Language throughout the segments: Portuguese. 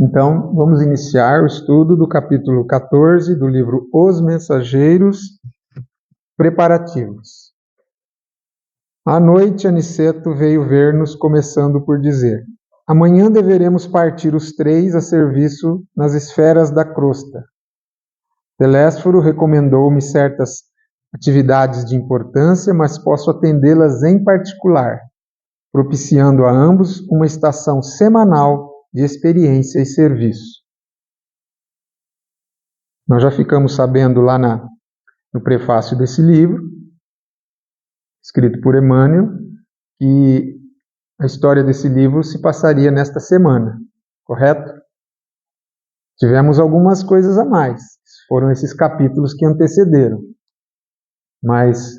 Então, vamos iniciar o estudo do capítulo 14 do livro Os Mensageiros Preparativos. À noite, Aniceto veio ver-nos, começando por dizer: amanhã deveremos partir os 3 a serviço nas esferas da crosta. Telésforo recomendou-me certas atividades de importância, mas posso atendê-las em particular, propiciando a ambos uma estação semanal de experiência e serviço. Nós já ficamos sabendo lá no prefácio desse livro, escrito por Emmanuel, que a história desse livro se passaria nesta semana, correto? Tivemos algumas coisas a mais, foram esses capítulos que antecederam, mas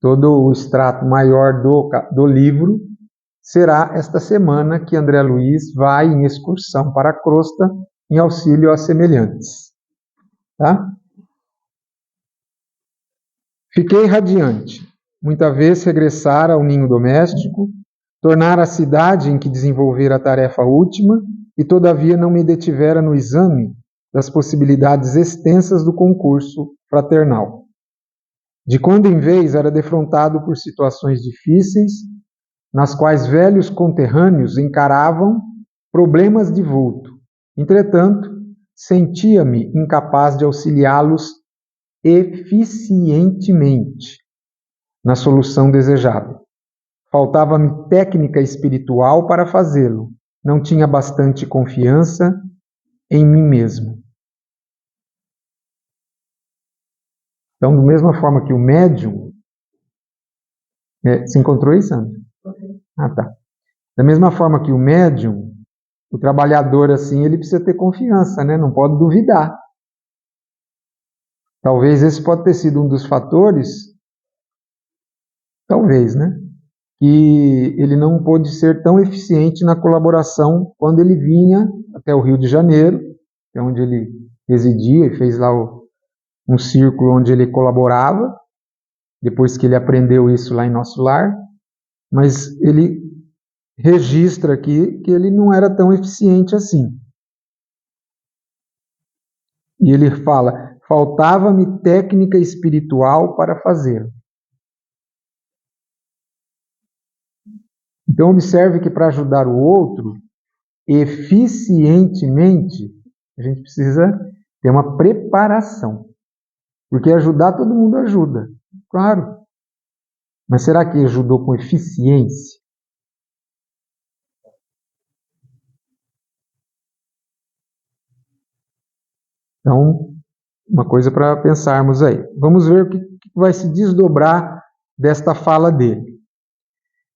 todo o extrato maior do livro será esta semana que André Luiz vai em excursão para a crosta em auxílio a semelhantes. Tá? Fiquei radiante. Muita vez regressar ao ninho doméstico, tornar a cidade em que desenvolver a tarefa última e todavia não me detivera no exame das possibilidades extensas do concurso fraternal. De quando em vez era defrontado por situações difíceis, nas quais velhos conterrâneos encaravam problemas de vulto. Entretanto, sentia-me incapaz de auxiliá-los eficientemente na solução desejada. Faltava-me técnica espiritual para fazê-lo. Não tinha bastante confiança em mim mesmo. Então, da mesma forma que o médium... Você encontrou isso, Sandra? Ah, tá. Da mesma forma que o médium, o trabalhador, assim, ele precisa ter confiança, né? Não pode duvidar. Talvez esse pode ter sido um dos fatores, talvez, né? Que ele não pôde ser tão eficiente na colaboração quando ele vinha até o Rio de Janeiro, que é onde ele residia, e fez lá um círculo onde ele colaborava, depois que ele aprendeu isso lá em Nosso Lar, mas ele registra aqui que ele não era tão eficiente assim. E ele fala: faltava-me técnica espiritual para fazê-lo. Então observe que para ajudar o outro eficientemente, a gente precisa ter uma preparação. Porque ajudar todo mundo ajuda, claro. Mas será que ajudou com eficiência? Então, uma coisa para pensarmos aí. Vamos ver o que vai se desdobrar desta fala dele.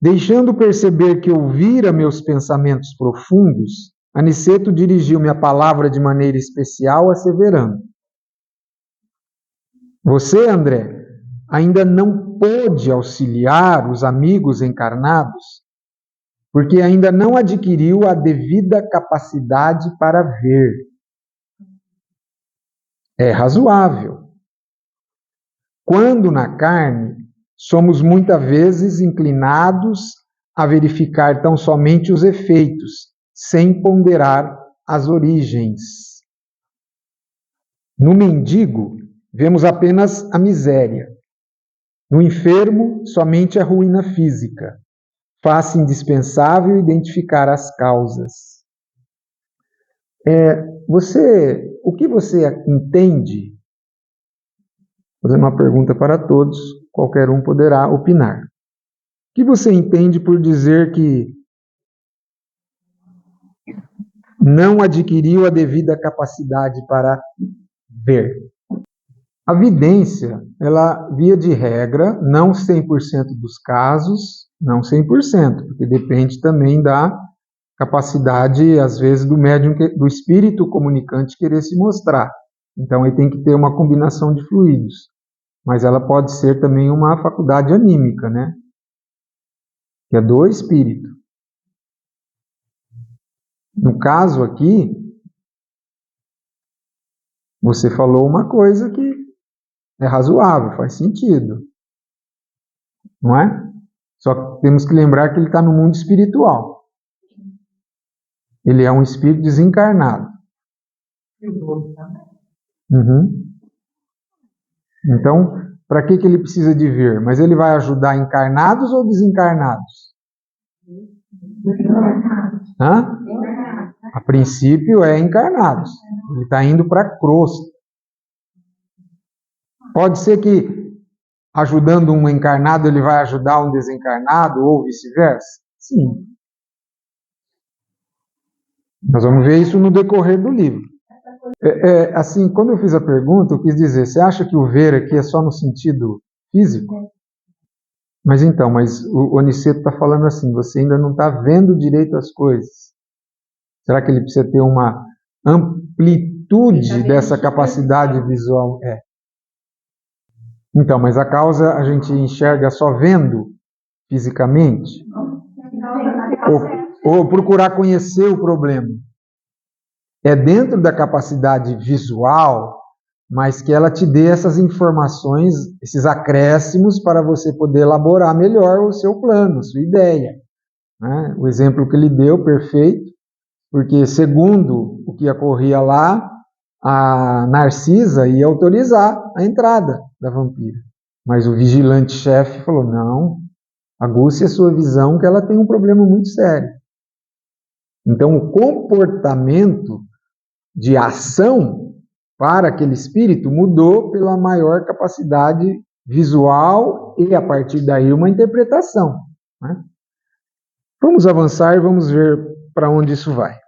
Deixando perceber que ouvira meus pensamentos profundos, Aniceto dirigiu-me a palavra de maneira especial, asseverando: você, André, ainda não pôde auxiliar os amigos encarnados, porque ainda não adquiriu a devida capacidade para ver. É razoável. Quando na carne, somos muitas vezes inclinados a verificar tão somente os efeitos, sem ponderar as origens. No mendigo, vemos apenas a miséria. No enfermo, somente a ruína física. Faz-se indispensável identificar as causas. O que você entende? Vou fazer uma pergunta para todos, qualquer um poderá opinar. O que você entende por dizer que não adquiriu a devida capacidade para ver? A vidência, ela, via de regra, não 100% dos casos, não 100%, porque depende também da capacidade, às vezes, do médium, do espírito comunicante querer se mostrar. Então, aí tem que ter uma combinação de fluidos. Mas ela pode ser também uma faculdade anímica, né? Que é do espírito. No caso aqui, você falou uma coisa que é razoável, faz sentido. Não é? Só que temos que lembrar que ele está no mundo espiritual. Ele é um espírito desencarnado. E o dono também. Uhum. Então, para que ele precisa de vir? Mas ele vai ajudar encarnados ou desencarnados? Hã? A princípio é encarnados. Ele está indo para a crosta. Pode ser que, ajudando um encarnado, ele vai ajudar um desencarnado ou vice-versa? Sim. Nós vamos ver isso no decorrer do livro. Assim, quando eu fiz a pergunta, eu quis dizer, você acha que o ver aqui é só no sentido físico? Mas o Oniceto está falando assim, você ainda não está vendo direito as coisas. Será que ele precisa ter uma amplitude dessa capacidade visual? Então, mas a causa a gente enxerga só vendo fisicamente? Ou procurar conhecer o problema? É dentro da capacidade visual, mas que ela te dê essas informações, esses acréscimos para você poder elaborar melhor o seu plano, a sua ideia. Né? O exemplo que ele deu, perfeito, porque segundo o que ocorria lá, a Narcisa ia autorizar a entrada da vampira. Mas o vigilante-chefe falou, não, aguce a sua visão que ela tem um problema muito sério. Então o comportamento de ação para aquele espírito mudou pela maior capacidade visual e, a partir daí, uma interpretação. Né? Vamos avançar e vamos ver para onde isso vai.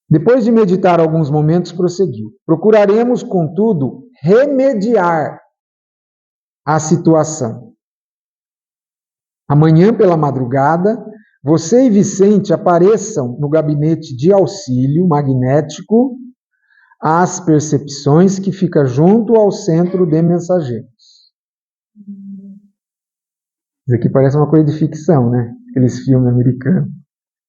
Depois de meditar alguns momentos, prosseguiu. Procuraremos, contudo, remediar a situação. Amanhã pela madrugada, você e Vicente apareçam no gabinete de auxílio magnético às percepções que fica junto ao centro de mensageiros. Isso aqui parece uma coisa de ficção, né? Aqueles filmes americanos.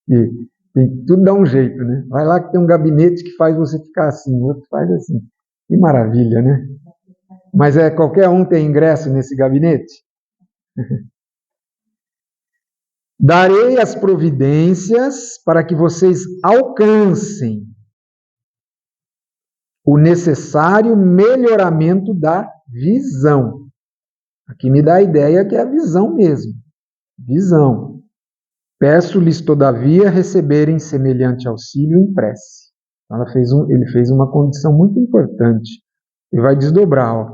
E tem tudo dá um jeito, né? Vai lá que tem um gabinete que faz você ficar assim, o outro faz assim. Que maravilha, né? Mas qualquer um tem ingresso nesse gabinete? Darei as providências para que vocês alcancem o necessário melhoramento da visão. Aqui me dá a ideia que é a visão mesmo. Visão. Peço-lhes, todavia, receberem semelhante auxílio em prece. Ele fez uma condição muito importante. Ele vai desdobrar.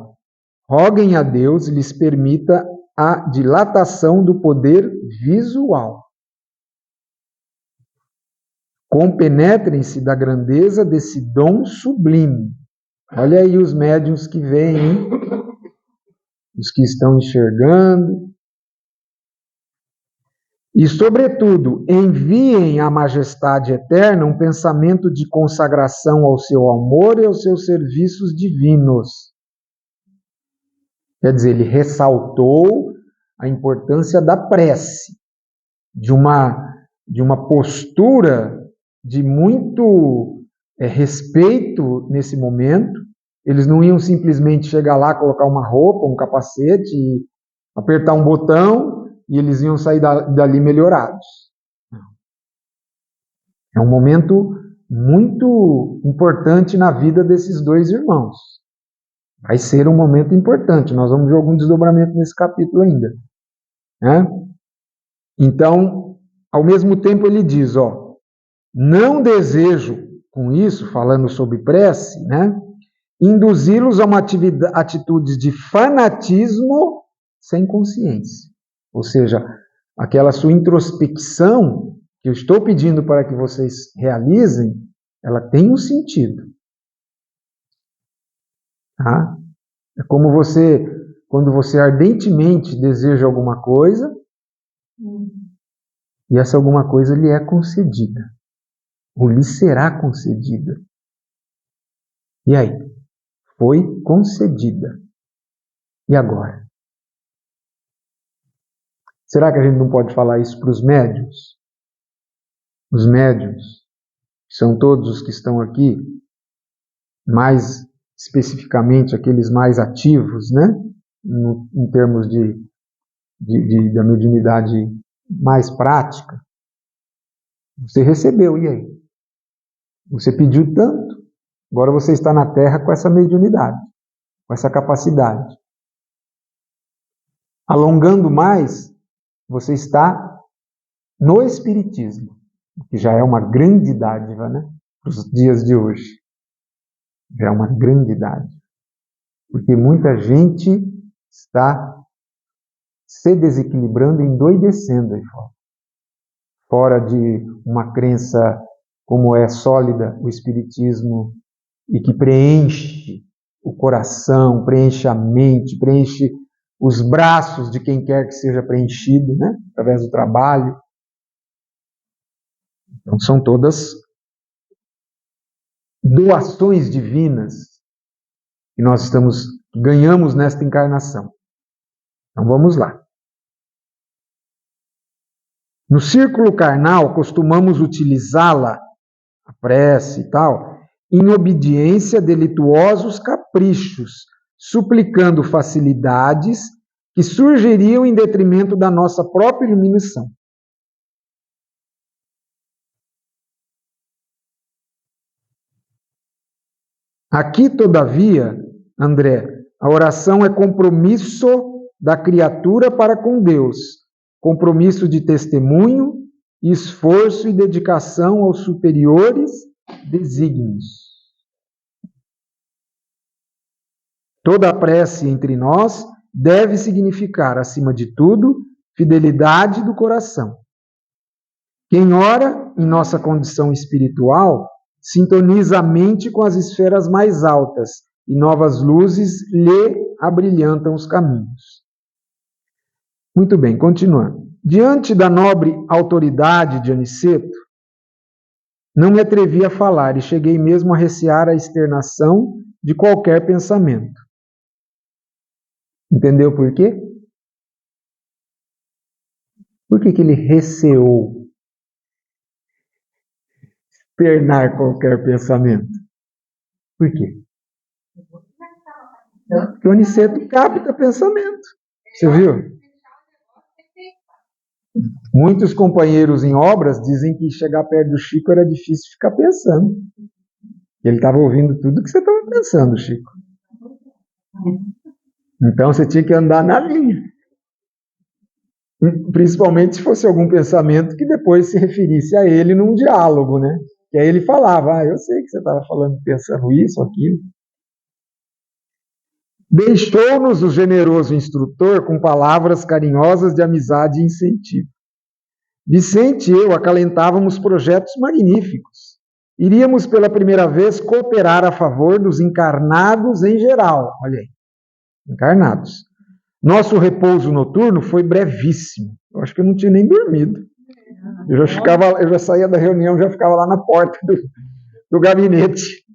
Roguem a Deus lhes permita a dilatação do poder visual. Compenetrem-se da grandeza desse dom sublime. Olha aí os médiuns que veem, hein? Os que estão enxergando. E, sobretudo, enviem à majestade eterna um pensamento de consagração ao seu amor e aos seus serviços divinos. Quer dizer, ele ressaltou a importância da prece, de uma postura de muito respeito nesse momento. Eles não iam simplesmente chegar lá, colocar uma roupa, um capacete, e apertar um botão e eles iam sair dali melhorados. É um momento muito importante na vida desses dois irmãos. Vai ser um momento importante. Nós vamos ver algum desdobramento nesse capítulo ainda. Né? Então, ao mesmo tempo ele diz, não desejo com isso, falando sobre prece, né, induzi-los a uma atitude de fanatismo sem consciência. Ou seja, aquela sua introspecção que eu estou pedindo para que vocês realizem, ela tem um sentido. Tá? É como quando você ardentemente deseja alguma coisa, e essa alguma coisa lhe é concedida, ou lhe será concedida. E aí? Foi concedida. E agora? Será que a gente não pode falar isso para os médiuns? Os médiuns, que são todos os que estão aqui, mais especificamente aqueles mais ativos, né? Em termos da mediunidade mais prática, você recebeu, e aí? Você pediu tanto, agora você está na Terra com essa mediunidade, com essa capacidade. Alongando mais, você está no Espiritismo, que já é uma grande dádiva, né? Para os dias de hoje. Já é uma grande dádiva. Porque muita gente está se desequilibrando, endoidecendo aí fora. Fora de uma crença como é sólida o Espiritismo e que preenche o coração, preenche a mente, preenche os braços de quem quer que seja preenchido, né? Através do trabalho. Então são todas doações divinas que nós ganhamos nesta encarnação. Então vamos lá. No círculo carnal, costumamos utilizá-la, a prece e tal, em obediência a delituosos caprichos, suplicando facilidades que surgiriam em detrimento da nossa própria iluminação. Aqui, todavia, André, a oração é compromisso da criatura para com Deus, compromisso de testemunho, esforço e dedicação aos superiores desígnios. Toda a prece entre nós deve significar, acima de tudo, fidelidade do coração. Quem ora, em nossa condição espiritual, sintoniza a mente com as esferas mais altas e novas luzes lhe abrilhantam os caminhos. Muito bem, continuando. Diante da nobre autoridade de Aniceto, não me atrevi a falar e cheguei mesmo a recear a externação de qualquer pensamento. Entendeu por quê? Por que ele receou externar qualquer pensamento? Por quê? Porque o Aniceto capta pensamento. Você viu? Muitos companheiros em obras dizem que chegar perto do Chico era difícil ficar pensando. Ele estava ouvindo tudo que você estava pensando, Chico. Então você tinha que andar na linha. Principalmente se fosse algum pensamento que depois se referisse a ele num diálogo, né? Que aí ele falava, eu sei que você estava falando, pensando isso, aquilo. Deixou-nos o generoso instrutor com palavras carinhosas de amizade e incentivo. Vicente e eu acalentávamos projetos magníficos. Iríamos pela primeira vez cooperar a favor dos encarnados em geral. Olha aí, encarnados. Nosso repouso noturno foi brevíssimo. Eu acho que eu não tinha nem dormido. Eu já saía da reunião, já ficava lá na porta do gabinete.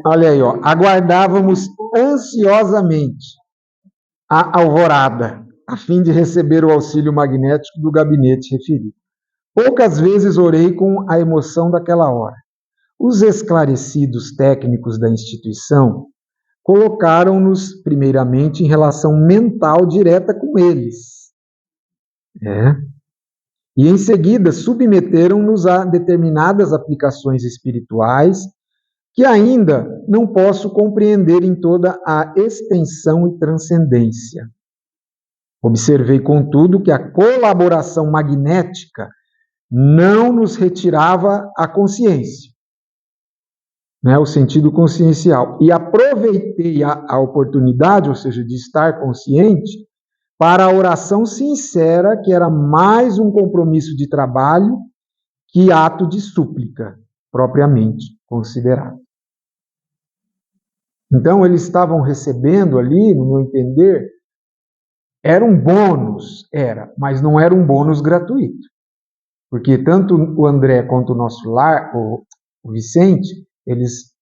Olha aí, ó. Aguardávamos ansiosamente a alvorada, a fim de receber o auxílio magnético do gabinete referido. Poucas vezes orei com a emoção daquela hora. Os esclarecidos técnicos da instituição colocaram-nos, primeiramente, em relação mental direta com eles. E, em seguida, submeteram-nos a determinadas aplicações espirituais que ainda não posso compreender em toda a extensão e transcendência. Observei, contudo, que a colaboração magnética não nos retirava a consciência, né, o sentido consciencial. E aproveitei a oportunidade, ou seja, de estar consciente, para a oração sincera, que era mais um compromisso de trabalho que ato de súplica, propriamente considerado. Então, eles estavam recebendo ali, no meu entender, era um bônus, mas não era um bônus gratuito. Porque tanto o André quanto o nosso lar, o Vicente, eles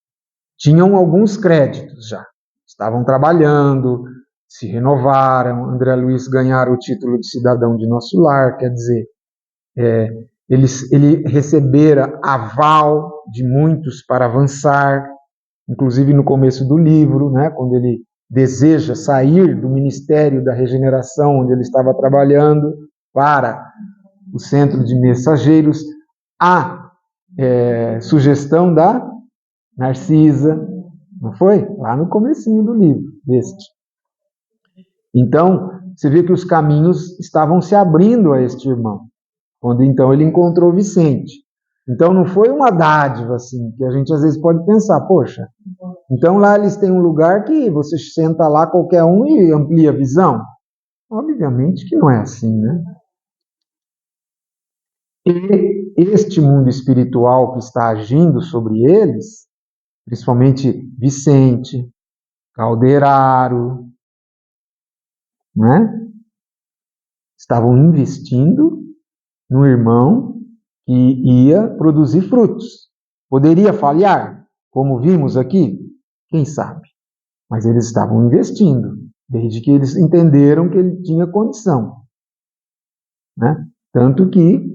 tinham alguns créditos já. Estavam trabalhando, se renovaram. André Luiz ganharam o título de cidadão de nosso lar, quer dizer, ele recebera aval de muitos para avançar, inclusive no começo do livro, né, quando ele deseja sair do Ministério da Regeneração, onde ele estava trabalhando, para o centro de mensageiros, a sugestão da Narcisa, não foi? Lá no comecinho do livro, este. Então, você vê que os caminhos estavam se abrindo a este irmão, quando então ele encontrou Vicente. Então não foi uma dádiva assim, que a gente às vezes pode pensar, poxa, então lá eles têm um lugar que você senta lá qualquer um e amplia a visão. Obviamente que não é assim, né? E este mundo espiritual que está agindo sobre eles, principalmente Vicente, Calderaro, né? Estavam investindo no irmão que ia produzir frutos. Poderia falhar, como vimos aqui? Quem sabe? Mas eles estavam investindo, desde que eles entenderam que ele tinha condição. Né? Tanto que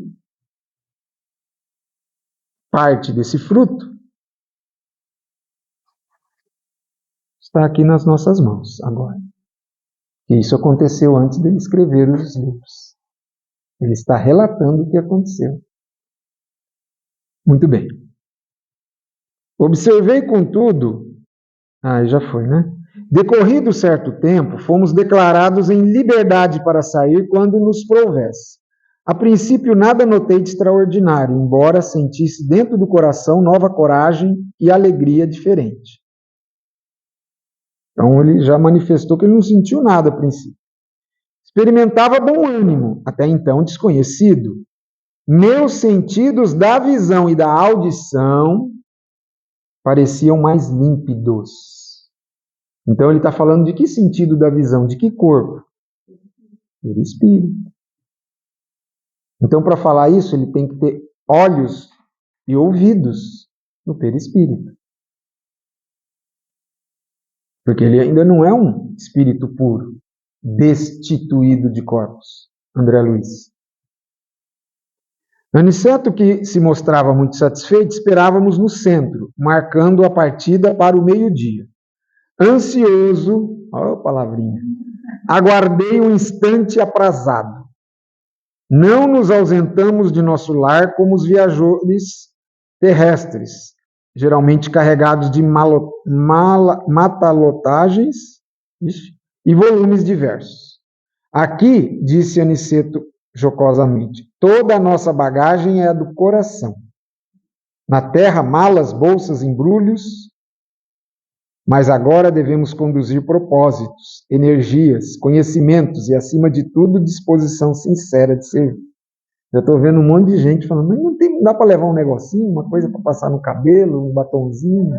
parte desse fruto está aqui nas nossas mãos agora. E isso aconteceu antes dele escrever os livros. Ele está relatando o que aconteceu. Muito bem. Observei, contudo... já foi, né? Decorrido certo tempo, fomos declarados em liberdade para sair quando nos prouvesse. A princípio, nada notei de extraordinário, embora sentisse dentro do coração nova coragem e alegria diferente. Então, ele já manifestou que ele não sentiu nada a princípio. Experimentava bom ânimo, até então desconhecido. Meus sentidos da visão e da audição pareciam mais límpidos. Então ele está falando de que sentido da visão? De que corpo? Perispírito. Então, para falar isso, ele tem que ter olhos e ouvidos no perispírito. Porque ele ainda não é um espírito puro, destituído de corpos. André Luiz. Aniceto, que se mostrava muito satisfeito, esperávamos no centro, marcando a partida para o meio-dia. Ansioso, olha a palavrinha, aguardei um instante aprazado. Não nos ausentamos de nosso lar como os viajores terrestres, geralmente carregados de matalotagens e volumes diversos. Aqui, disse Aniceto jocosamente, toda a nossa bagagem é a do coração. Na terra, malas, bolsas, embrulhos, mas agora devemos conduzir propósitos, energias, conhecimentos e, acima de tudo, disposição sincera de servir. Eu estou vendo um monte de gente falando, mas não dá para levar um negocinho, uma coisa para passar no cabelo, um batonzinho,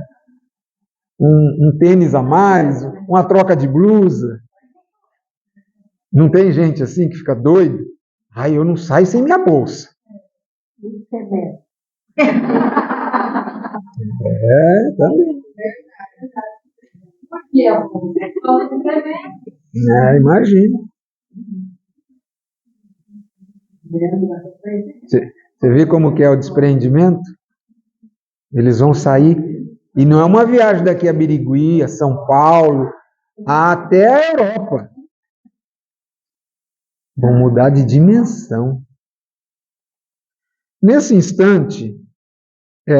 um tênis a mais, uma troca de blusa. Não tem gente assim que fica doido? Ai, eu não saio sem minha bolsa. Também. Imagina. Você vê como que é o desprendimento? Eles vão sair, e não é uma viagem daqui a Birigui, a São Paulo, até a Europa. Vão mudar de dimensão. Nesse instante,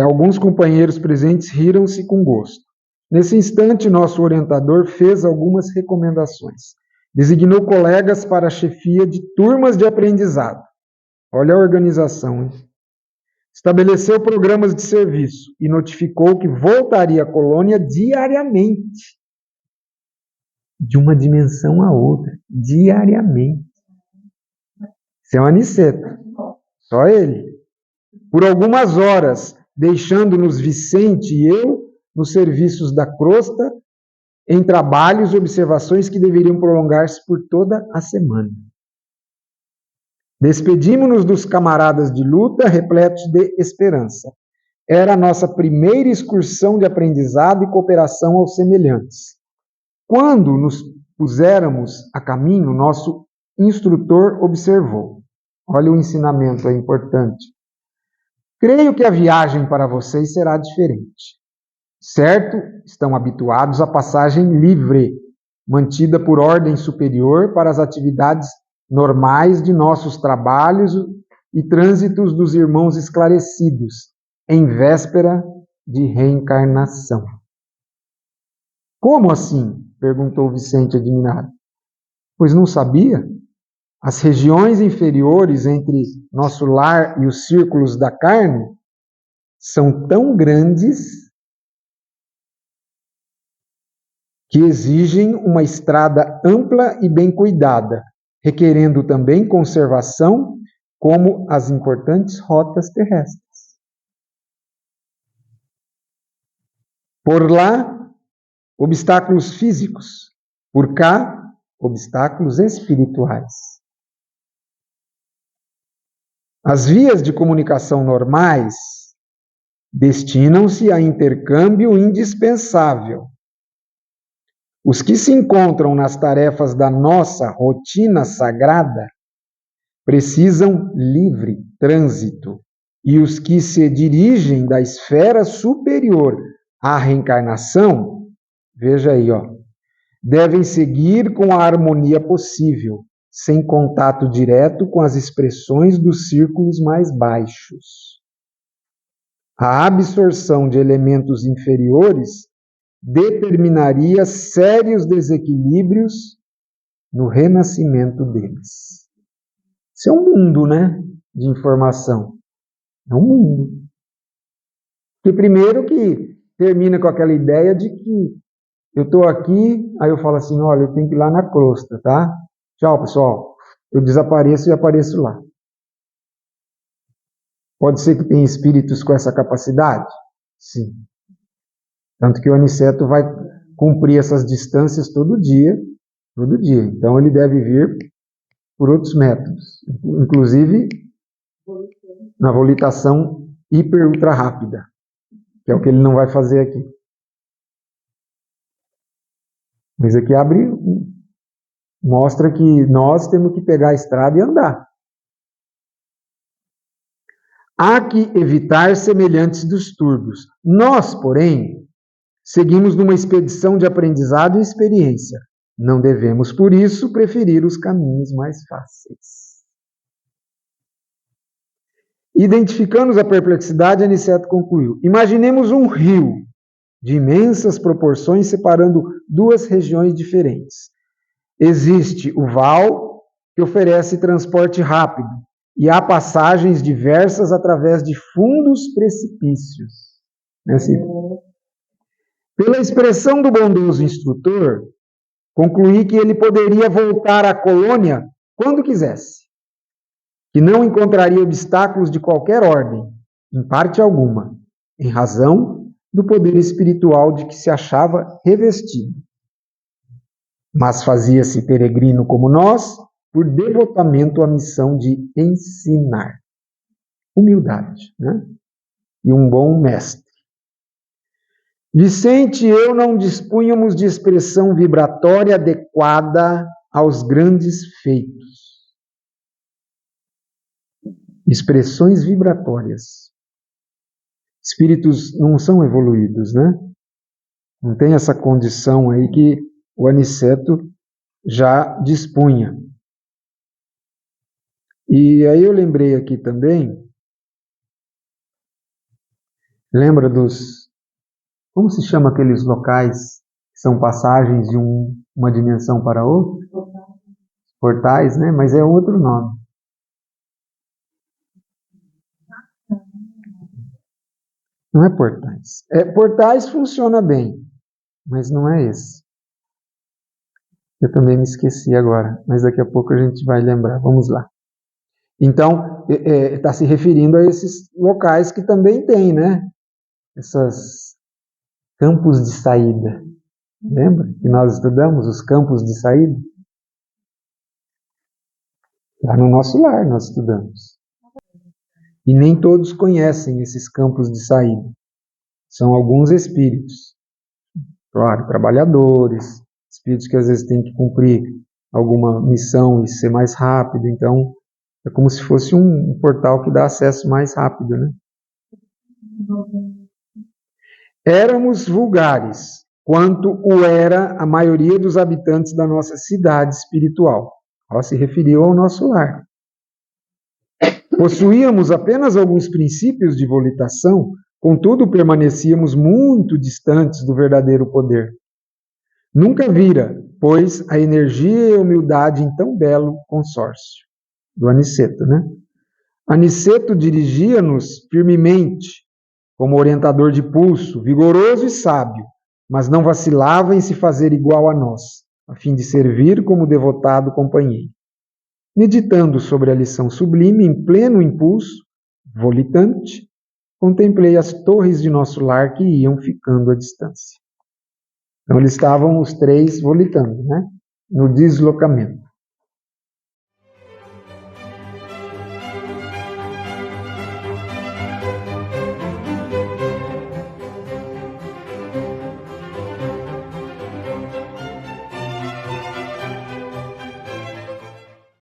alguns companheiros presentes riram-se com gosto. Nesse instante, nosso orientador fez algumas recomendações. Designou colegas para a chefia de turmas de aprendizado. Olha a organização, hein? Estabeleceu programas de serviço e notificou que voltaria à colônia diariamente. De uma dimensão a outra. Diariamente. Isso é um Aniceto. Só ele. Por algumas horas, deixando-nos Vicente e eu nos serviços da crosta, em trabalhos e observações que deveriam prolongar-se por toda a semana. Despedimos-nos dos camaradas de luta, repletos de esperança. Era a nossa primeira excursão de aprendizado e cooperação aos semelhantes. Quando nos puséramos a caminho, nosso instrutor observou. Olha o ensinamento, é importante. Creio que a viagem para vocês será diferente. Certo, estão habituados à passagem livre, mantida por ordem superior para as atividades normais de nossos trabalhos e trânsitos dos irmãos esclarecidos, em véspera de reencarnação. Como assim? Perguntou Vicente admirado. Pois não sabia? As regiões inferiores entre nosso lar e os círculos da carne são tão grandes que exigem uma estrada ampla e bem cuidada, requerendo também conservação, como as importantes rotas terrestres. Por lá, obstáculos físicos, por cá, obstáculos espirituais. As vias de comunicação normais destinam-se a intercâmbio indispensável. Os que se encontram nas tarefas da nossa rotina sagrada precisam livre trânsito, e os que se dirigem da esfera superior à reencarnação, veja aí, devem seguir com a harmonia possível, sem contato direto com as expressões dos círculos mais baixos. A absorção de elementos inferiores determinaria sérios desequilíbrios no renascimento deles. Isso é um mundo, né, de informação. É um mundo. Porque primeiro que termina com aquela ideia de que eu estou aqui, aí eu falo assim, olha, eu tenho que ir lá na crosta, tá? Tchau, pessoal. Eu desapareço e apareço lá. Pode ser que tenha espíritos com essa capacidade? Sim. Tanto que o Aniceto vai cumprir essas distâncias todo dia. Então ele deve vir por outros métodos, inclusive na volitação hiper ultra rápida, que é o que ele não vai fazer aqui. Mas aqui mostra que nós temos que pegar a estrada e andar. Há que evitar semelhantes distúrbios. Nós, porém, seguimos numa expedição de aprendizado e experiência. Não devemos, por isso, preferir os caminhos mais fáceis. Identificando a perplexidade, Aniceto concluiu. Imaginemos um rio de imensas proporções separando duas regiões diferentes. Existe o val, que oferece transporte rápido, e há passagens diversas através de fundos precipícios. Pela expressão do bondoso instrutor, concluí que ele poderia voltar à colônia quando quisesse, que não encontraria obstáculos de qualquer ordem, em parte alguma, em razão do poder espiritual de que se achava revestido. Mas fazia-se peregrino como nós, por devotamento à missão de ensinar. Humildade, né? E um bom mestre. Vicente e eu não dispunhamos de expressão vibratória adequada aos grandes feitos. Expressões vibratórias. Espíritos não são evoluídos, né? Não tem essa condição aí que o Aniceto já dispunha. E aí eu lembrei aqui também, lembra como se chama aqueles locais que são passagens de uma dimensão para outra? Portais, né? Mas é outro nome. Não é portais. Portais funciona bem, mas não é esse. Eu também me esqueci agora, mas daqui a pouco a gente vai lembrar. Vamos lá. Então, está se referindo a esses locais que também tem, né? Esses campos de saída. Lembra que nós estudamos os campos de saída? Lá no nosso lar nós estudamos. E nem todos conhecem esses campos de saída. São alguns espíritos. Claro, trabalhadores, espíritos que às vezes têm que cumprir alguma missão e ser mais rápido. Então, é como se fosse um portal que dá acesso mais rápido, né? Éramos vulgares, quanto o era a maioria dos habitantes da nossa cidade espiritual. Ó, se referiu ao nosso lar. Possuíamos apenas alguns princípios de volitação, contudo permanecíamos muito distantes do verdadeiro poder. Nunca vira, pois, a energia e a humildade em tão belo consórcio. Do Aniceto, né? Aniceto dirigia-nos firmemente, como orientador de pulso, vigoroso e sábio, mas não vacilava em se fazer igual a nós, a fim de servir como devotado companheiro. Meditando sobre a lição sublime, em pleno impulso, volitante, contemplei as torres de nosso lar que iam ficando à distância. Então, eles estavam os três volitando, né? No deslocamento.